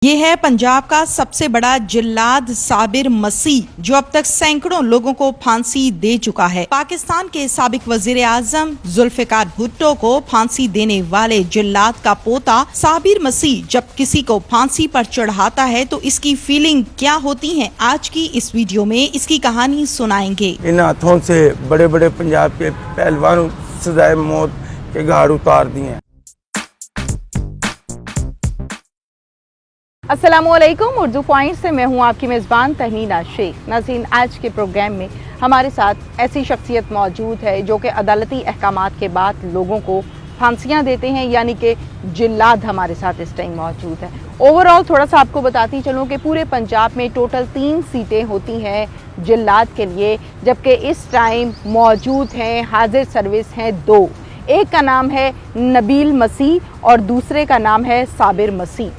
ये है पंजाब का सबसे बड़ा जिल्लाद साबिर मसीह, जो अब तक सैकड़ों लोगों को फांसी दे चुका है। पाकिस्तान के साबिक वजीर आजम जुल्फिकार भुट्टो को फांसी देने वाले जिल्लाद का पोता साबिर मसीह जब किसी को फांसी पर चढ़ाता है तो इसकी फीलिंग क्या होती है, आज की इस वीडियो में इसकी कहानी सुनाएंगे। इन हाथों से बड़े बड़े पंजाब के पहलवानों सजाए मौत के घाट उतार दिए। अस्सलामुअलैकुम, उर्दू पॉइंट से मैं हूं आपकी मेज़बान तहनीना शेख। नाज़रीन, आज के प्रोग्राम में हमारे साथ ऐसी शख्सियत मौजूद है जो कि अदालती अहकामात के बाद लोगों को फांसियां देते हैं, यानी कि जिल्लाद हमारे साथ इस टाइम मौजूद है। ओवरऑल थोड़ा सा आपको बताती चलूं कि पूरे पंजाब में टोटल 3 सीटें होती हैं जिल्लाद के लिए, जबकि इस टाइम मौजूद हैं हाजिर सर्विस हैं 2। एक का नाम है नबील मसीह और दूसरे का नाम है साबिर मसीह।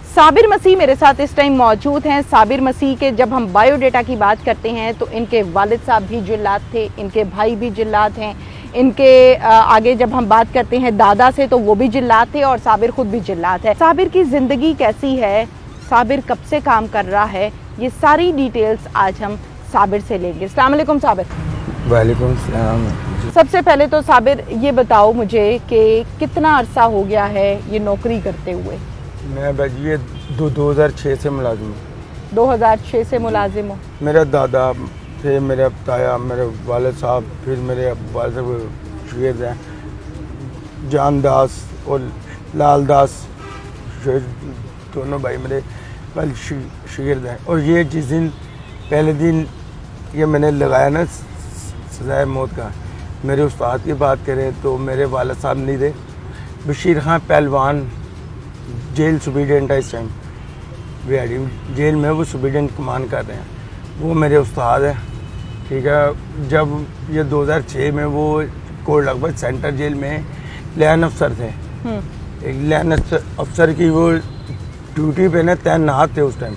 साबिर मसीह मेरे साथ इस टाइम मौजूद हैं। साबिर मसीह के जब हम बायोडेटा की बात करते हैं तो इनके वालिद साहब भी जिल्लाद थे, इनके भाई भी जिल्लाद हैं। इनके आगे जब हम बात करते हैं दादा से तो वो भी जिल्लाद थे और साबिर खुद भी जिल्लाद है। साबिर की ज़िंदगी कैसी है, साबिर कब से काम कर रहा है, ये सारी डिटेल्स आज हम साबिर से लेंगे। अस्सलाम वालेकुम साबिर। वालेकुम सलाम। सबसे पहले तो साबिर ये बताओ मुझे कि कितना अरसा हो गया है ये नौकरी करते हुए? मैं बजिए 2006 से मुलाजिम हूँ। 2006 से मुलाजिम हो। मेरा दादा थे, मेरे ताया, मेरे वालिद साहब, फिर मेरे वालिद साहब शागिर्द हैं जान दास और लाल दास, दोनों भाई मेरे पहले शागिर्द हैं। और ये जिस दिन पहले दिन ये मैंने लगाया ना सजाए मौत का, मेरे उस्ताद की बात करें तो मेरे वालिद साहब नहीं थे, बशीर खां पहलवान जेल सुपरिटेंडेंट है इस टाइम, बिहाड़ी जेल में वो सुपरिटेंडेंट कमान कर रहे हैं, वो मेरे उस्ताद हैं। ठीक है, जब ये 2006 में वो कोट लगभग सेंटर जेल में लैन अफसर थे, एक लैन अफसर की वो ड्यूटी पे ना तैनात थे उस टाइम।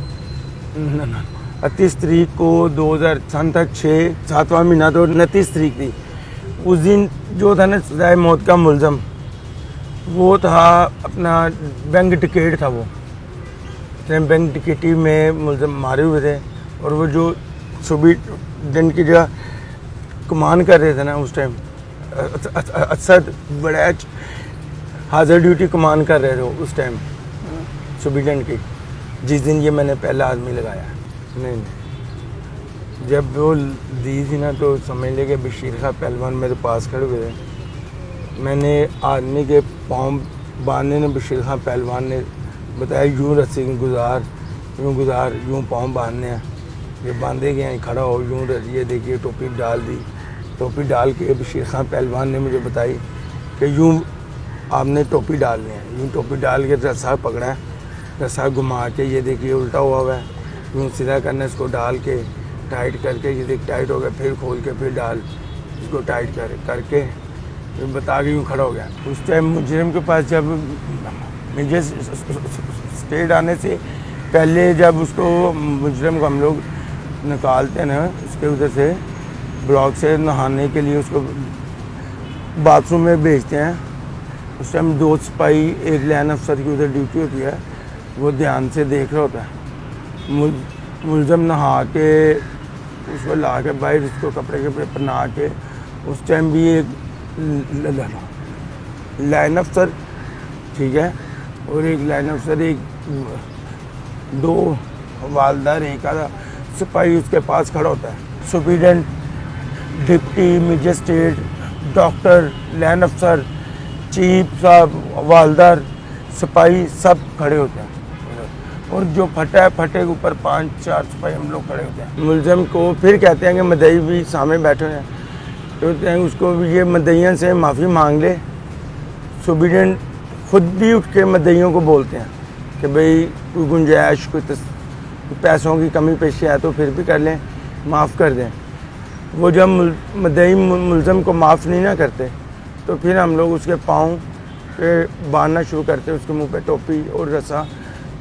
29 तारीख को 2006 7वां महीना तो 29 तारीख थी। उस दिन जो था ना सजाए मौत का मुलजम, वो था अपना बैंक टिकट था, वो बैंक टिकटी में मुलजम मारे हुए थे। और वो जो सुपरिटेंडेंट की जगह कमान कर रहे थे ना उस टाइम, असद बड़ा हाजिर ड्यूटी कमान कर रहे थे उस टाइम सुपरिटेंडेंट की, जिस दिन ये मैंने पहला आदमी लगाया। नहीं, जब वो दी थी ना तो समझ ले कि बशीर खां पहलवान मेरे पास खड़े हुए थे। मैंने आदमी के पाँव बांधने ने बशीर खां पहलवान ने बताया यूँ रस्सी गुजार, यूँ पाँव बांधने हैं। ये बांधे गए, खड़ा हो, यूँ ये देखिए टोपी डाल दी। टोपी डाल के बशीर खां पहलवान ने मुझे बताई कि यूँ आपने टोपी डालनी है। यूँ टोपी डाल के रस्सा पकड़ा है, रस्सा घुमा के ये देखिए उल्टा हुआ है, यूँ सीधा करना, इसको डाल के टाइट करके, ये देख टाइट हो गया, फिर खोल के फिर डाल, इसको टाइट करके बता के यूँ खड़ा हो गया। उस टाइम मुजरिम के पास जब मुझे स्टेट आने से पहले जब उसको मुजरिम को हम लोग निकालते हैं ना उसके उधर से ब्लॉक से नहाने के लिए उसको बाथरूम में भेजते हैं, उस टाइम 2 सिपाही एक लैन अफसर की उधर ड्यूटी होती है, वो ध्यान से देख रहा होता है। मुलजम नहा के उसको ला के बाहर उसको कपड़े पहना के, उस टाइम भी एक लाइन अफसर, ठीक है, और एक लाइन अफसर, एक 2 हवालदार, एक आधा सिपाही उसके पास खड़ा होता है। Superintendent, deputy magistrate, doctor, line अफसर, चीफ साहब, हवालदार, सिपाही सब खड़े होते हैं। और जो फटे के ऊपर 5-4 सिपाही हम लोग खड़े होते हैं। मुलजम को फिर कहते हैं कि मदई भी सामने बैठे हैं, तो कहते हैं उसको ये मदइयों से माफ़ी मांग ले। सुपरिटेंडेंट खुद भी उठ के मदइयों को बोलते हैं कि भाई कोई गुंजाइश, कोई पैसों की कमी पेशी है तो फिर भी कर लें, माफ़ कर दें। वो जब मदई मुलजम को माफ़ नहीं ना करते तो फिर हम लोग उसके पाँव पे बांधना शुरू करते, उसके मुंह पे टोपी और रस्सा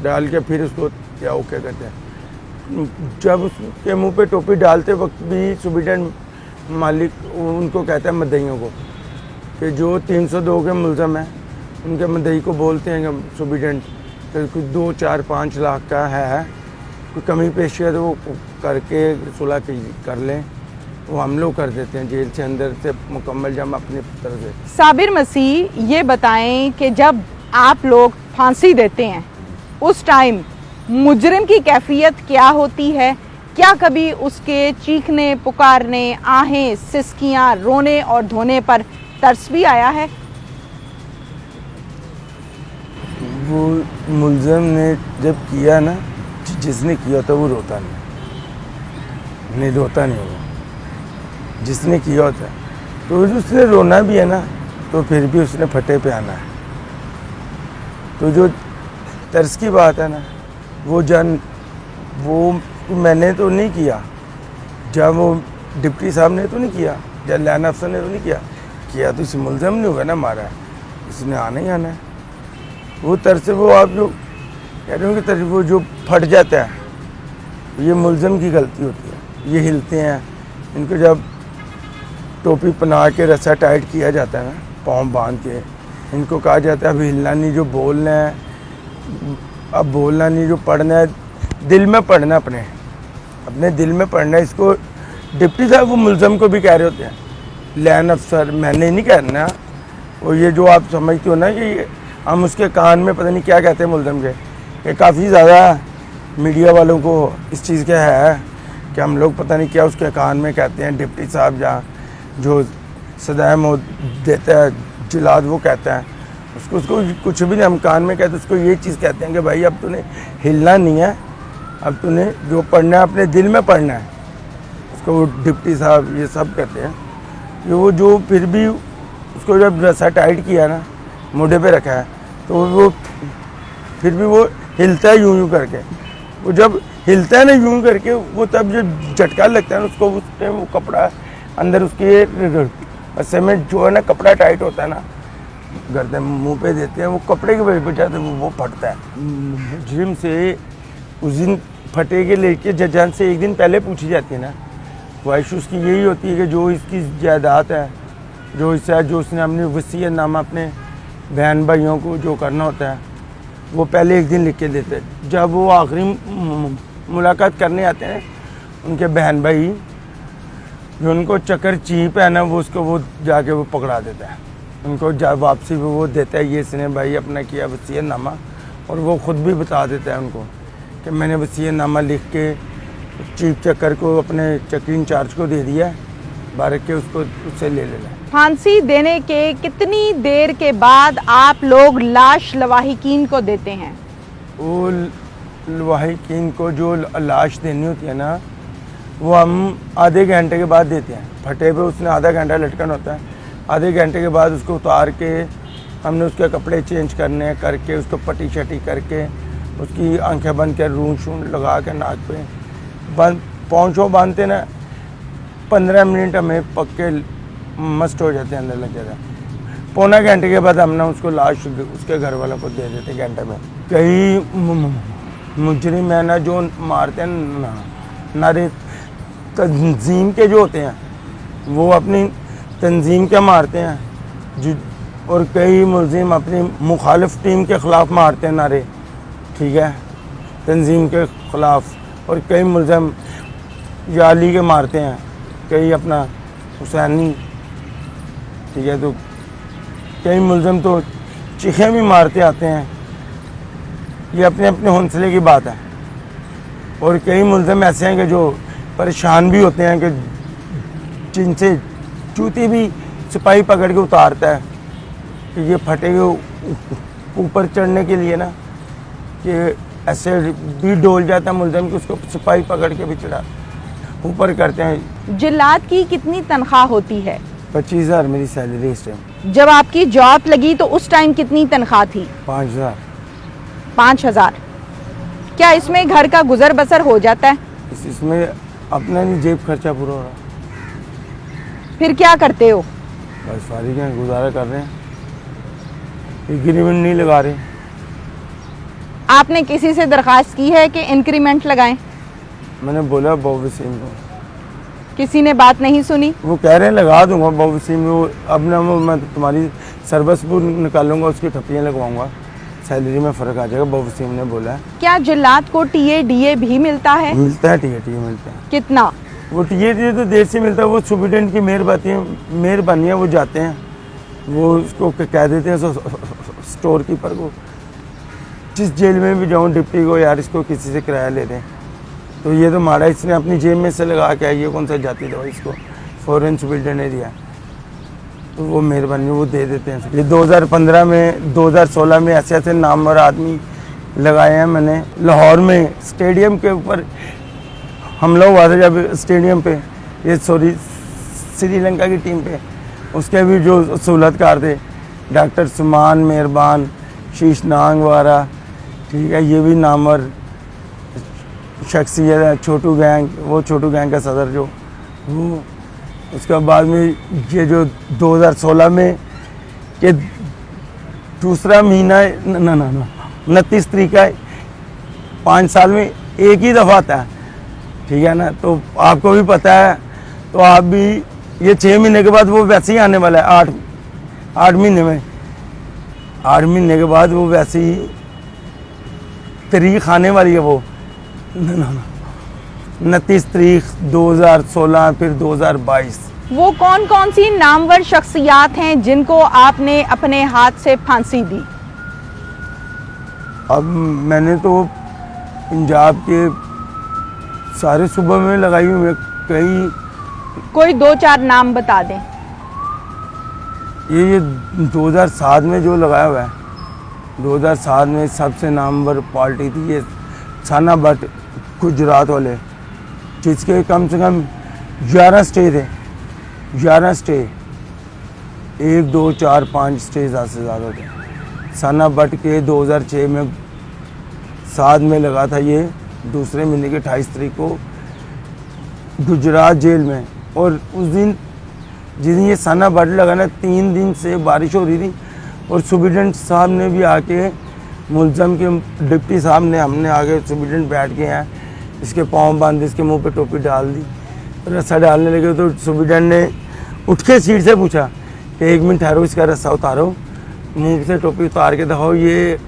डाल के फिर उसको क्या ओके करते हैं। जब उसके मुंह पे टोपी डालते वक्त भी सुपरिटेंडेंट मालिक उनको कहता है मदइयों को कि जो 302 के मुलजम हैं उनके मदई को बोलते हैं कि सुपरिटेंडेंट तो कोई 2, 4, 5 लाख का है, कोई कमी पेशी है तो वो करके सुलह कर लें, वो हम लोग कर देते हैं जेल से अंदर से मुकम्मल जम अपनी तरफ से। साबिर मसीह, ये बताएं कि जब आप लोग फांसी देते हैं उस टाइम मुजरिम की कैफियत क्या होती है? क्या कभी उसके चीखने, पुकारने, आहें, सिसकियां, रोने और धोने पर तरस भी आया है? वो मुलज़म ने जब किया ना, जिसने किया था वो रोता नहीं रोता नहीं वो जिसने किया होता, तो उसने रोना भी है ना, तो फिर भी उसने फटे पे आना है। तो जो तर्स की बात है ना, वो मैंने तो नहीं किया, जब वो डिप्टी साहब ने तो नहीं किया, जब लाइन अफसर ने तो नहीं किया तो इस मुलज़म ने हुआ ना मारा है, उसने आना ही आना है। वो तरस वो आप जो कह रहे हो कि तरस वो जो फट जाता है, ये मुलज़म की गलती होती है। ये हिलते हैं, इनको जब टोपी पहना के रस्सा टाइट किया जाता है ना, पाँव बांध के, इनको कहा जाता है अब हिलना नहीं, जो बोलना है अब बोलना नहीं, जो पढ़ना है दिल में पढ़ना, अपने दिल में पढ़ना है। इसको डिप्टी साहब वो मुलज़म को भी कह रहे होते हैं, लाइन अफसर, मैंने नहीं कहना। और ये जो आप समझते हो ना कि हम उसके कान में पता नहीं क्या कहते हैं मुलज़म के, कि काफ़ी ज़्यादा मीडिया वालों को इस चीज़ का है कि हम लोग पता नहीं क्या उसके कान में कहते हैं। डिप्टी साहब जहाँ जो सदाए मौत देता है जिलाद, वो कहता है उसको कुछ भी नहीं हम कान में कहते, उसको ये चीज़ कहते हैं कि भाई अब तूने हिलना नहीं है, अब तूने जो पढ़ना है अपने दिल में पढ़ना है। उसको वो डिप्टी साहब ये सब कहते हैं। ये वो जो फिर भी उसको जब रस्सा टाइट किया ना, मोढ़े पे रखा है, तो वो फिर भी वो हिलता है यूं करके। वो जब हिलता है ना यूं करके, वो तब जब झटका लगता है ना उसको, उस टाइम वो कपड़ा अंदर उसके रस्से में जो है ना कपड़ा टाइट होता है ना, गर्दन मुंह पे देते हैं, वो कपड़े की वजह से वो फटता है। मुजरिम से उस दिन फटे के लेके जजान से एक दिन पहले पूछी जाती है ना, ख्वाहिश उसकी यही होती है कि जो इसकी जायदाद है, जो हिस्सा जो उसने अपनी वसीयत नामा अपने बहन भाइयों को जो करना होता है, वो पहले एक दिन लिख के देते हैं। जब वो आखिरी मुलाकात करने आते हैं उनके बहन भाई, जो उनको चक्कर चीप है ना, वो उसको वो जाके वो पकड़ा देता है, उनको जब वापसी वो देता है, ये इसने भाई अपना किया वसीयत नामा, और वो ख़ुद भी बता देता है उनको कि मैंने वसीयत नामा लिख के चीफ चक्कर को अपने चक्की इंचार्ज को दे दिया, बारक के उसको उससे ले लेना। फांसी देने के कितनी देर के बाद आप लोग लाश लवाहिकीन को देते हैं? वो लवाहिकीन को जो लाश देनी होती है ना, वो हम आधे घंटे के बाद देते हैं। फटे पे उसने आधा घंटा लटकन होता है, आधे घंटे के बाद उसको उतार के हमने उसके कपड़े चेंज करने करके, उसको पट्टी शटी करके, उसकी आंखें बंद कर रून शून लगा के नाक पे बंद पहुँचो बांधते ना, 15 मिनट हमें पक्के मस्ट हो जाते हैं, अंदर लग जाता है। पौना घंटे के बाद हम ना उसको लाश उसके घर वालों को दे देते घंटे में। कई मुजरिम है ना जो मारते हैं नारे तंजीम के जो होते हैं, वो अपनी तंजीम के मारते हैं जो, और कई मुलजिम अपनी मुखालिफ टीम के ख़िलाफ़ मारते हैं नारे, ठीक है, तंजीम के ख़िलाफ़। और कई मुलजिम याली के मारते हैं, कई अपना हुसैनी, ठीक है। तो कई मुलजिम तो चीखें भी मारते आते हैं, ये अपने अपने हौसले की बात है। और कई मुलजिम ऐसे हैं कि जो परेशान भी होते हैं, कि जिनसे जूती भी सिपाही पकड़ के उतारता है कि ये फटे ऊपर चढ़ने के लिए ना, कि ऐसे भी डोल जाता है मुलजिम कि उसको सिपाही पकड़ के भी चढ़ा ऊपर करते हैं। जिल्लात की कितनी तनख्वाह होती है? 25,000 मेरी सैलरी इस टाइम। जब आपकी जॉब लगी तो उस टाइम कितनी तनख्वाह थी? 5,000। 5,000। क्या इसमें घर का गुजर बसर हो जाता है? इसमें अपना नहीं जेब खर्चा पूरा हो रहा। फिर क्या करते हो? बस फारिग हैं, गुजारा कर रहे हैं, इंक्रीमेंट नहीं लगा रहे। आपने किसी से दरख्वास्त की है कि इंक्रीमेंट लगाएं? मैंने बोला बाबू वसीम को, किसी ने बात नहीं सुनी। वो कह रहे हैं लगा दूंगा बाबू वसीम को, अब ना मैं तुम्हारी सर्विस निकालूंगा, उसकी ठप्पियाँ लगवाऊंगा, सैलरी में फ़र्क आ जाएगा, वसीम ने बोला है। क्या जिल्लात को टीए डीए भी मिलता है? मिलता है, टीए मिलता है। कितना? वो टीए तो देर से मिलता है, वो सुप्रिटेंडेंट की मेहरबानी है, वो जाते हैं, वो उसको कह देते हैं स्टोर कीपर को, जिस जेल में भी जाऊँ डिप्टी को, यार इसको किसी से किराया ले दें। तो ये तो मारा इसने अपनी जेब में से लगा के, ये कौन सा जाती दवा, इसको फॉरेन सुप्रिटेंडेंट ने दिया, तो वो मेहरबानी वो दे देते हैं। ये 2015 में 2016 में ऐसे ऐसे नामवर आदमी लगाए हैं मैंने। लाहौर में स्टेडियम के ऊपर हमला हुआ था जब स्टेडियम पे, ये श्रीलंका की टीम पे, उसके भी जो सहूलतकार थे डॉक्टर सुमान मेहरबान, शीश नांग वारा, ठीक है, ये भी नामवर शख्सियत है। छोटू गैंग, वो छोटू गैंग का सदर जो वो, उसके बाद में ये जो 2016 में ये दूसरा महीना 29 तारीख का 5 साल में एक ही दफ़ा आता है, ठीक है ना, तो आपको भी पता है, तो आप भी ये 6 महीने के बाद वो वैसे ही आने वाला है, 8 महीने में, 8 महीने के बाद वो वैसे ही तारीख आने वाली है, वो 29 तारीख 2016 फिर 2022। वो कौन कौन सी नामवर शख्सियात हैं जिनको आपने अपने हाथ से फांसी दी? अब मैंने तो पंजाब के सारे सूबों में लगाई हुई है, कई, कोई 2-4 नाम बता दें। ये 2007 में जो लगाया हुआ है, 2007 में सबसे नामवर पार्टी थी ये साना भट्ट गुजरात वाले, जिसके कम से कम 11 स्टे थे, 11 स्टे, 1 2 4 5 स्टे ज़्यादा से ज़्यादा थे। साना भट्ट के 2006 में 7 में लगा था ये, दूसरे महीने के 28 तारीख को गुजरात जेल में। और उस दिन जिस दिन ये साना भट्ट लगा ना, 3 दिन से बारिश हो रही थी, और सुप्रिटेंडेंट साहब ने भी आके, मुलजम के डिप्टी साहब ने, हमने आगे सुप्रिटेंडेंट बैठ के हैं, इसके पाँव बांध, इसके मुंह पे टोपी डाल दी, रस्सा डालने लगे, तो सुप्रिटेंडेंट ने उठ के सीट से पूछा कि 1 मिनट ठहरो, इसका रस्सा उतारो, मुंह से टोपी उतार के दिखाओ, ये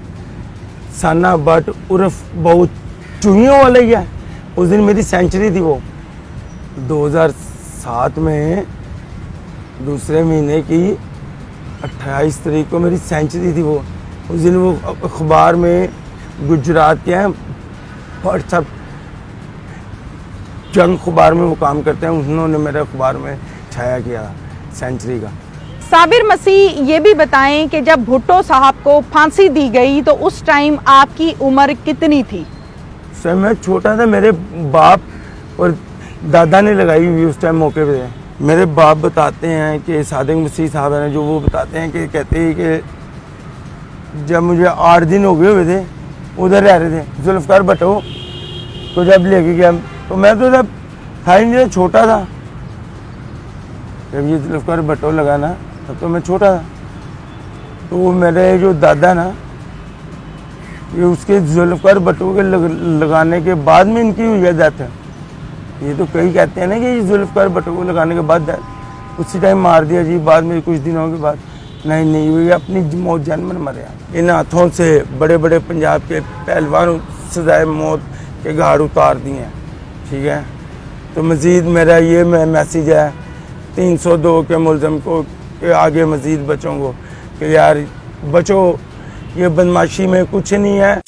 साना भट्ट उर्फ बहुत चुहियों वाला ही है। उस दिन मेरी सेंचुरी थी, वो 2007 में दूसरे महीने की 28 तारीख को मेरी सेंचुरी थी। वो उस दिन वो अखबार में गुजरात के हैं व्हाट्सएप जंग अखबार में वो काम करते हैं, उन्होंने मेरे अखबार में छाया किया सेंचुरी का। साबिर मसीह, ये भी बताएं कि जब भुट्टो साहब को फांसी दी गई तो उस टाइम आपकी उम्र कितनी थी? सर मैं छोटा था, मेरे बाप और दादा ने लगाई हुई उस टाइम मौके पे। मेरे बाप बताते हैं कि सादिक मसीह साहब हैं जो, वो बताते हैं कि कहते हैं कि जब मुझे 8 दिन हो गए हुए थे, उधर रह रहे थे, जुल्फ़िकार भुट्टो को जब लेके गया, तो मैं तो जब था ही नहीं, छोटा था। जब ये जुल्फ़िकार भुट्टो लगा ना, तब तो मैं छोटा था। तो मेरे जो दादा ना, ये उसके जुल्फ़िकार भुट्टो के लगाने के बाद में इनकी हुई है डेथ। ये तो कई कहते हैं ना कि ये जुल्फ़िकार भुट्टो को लगाने के बाद उसी टाइम मार दिया जी, बाद में कुछ दिनों के बाद। नहीं ये अपनी मौत जान में मरे। इन हाथों से बड़े बड़े पंजाब के पहलवानों सजाए मौत के घाट उतार दिए हैं, ठीक है। तो मज़ीद मेरा ये मैसेज है 302 के मुलज़म को कि आगे मज़ीद बच्चों को कि यार बचो, ये बदमाशी में कुछ नहीं है।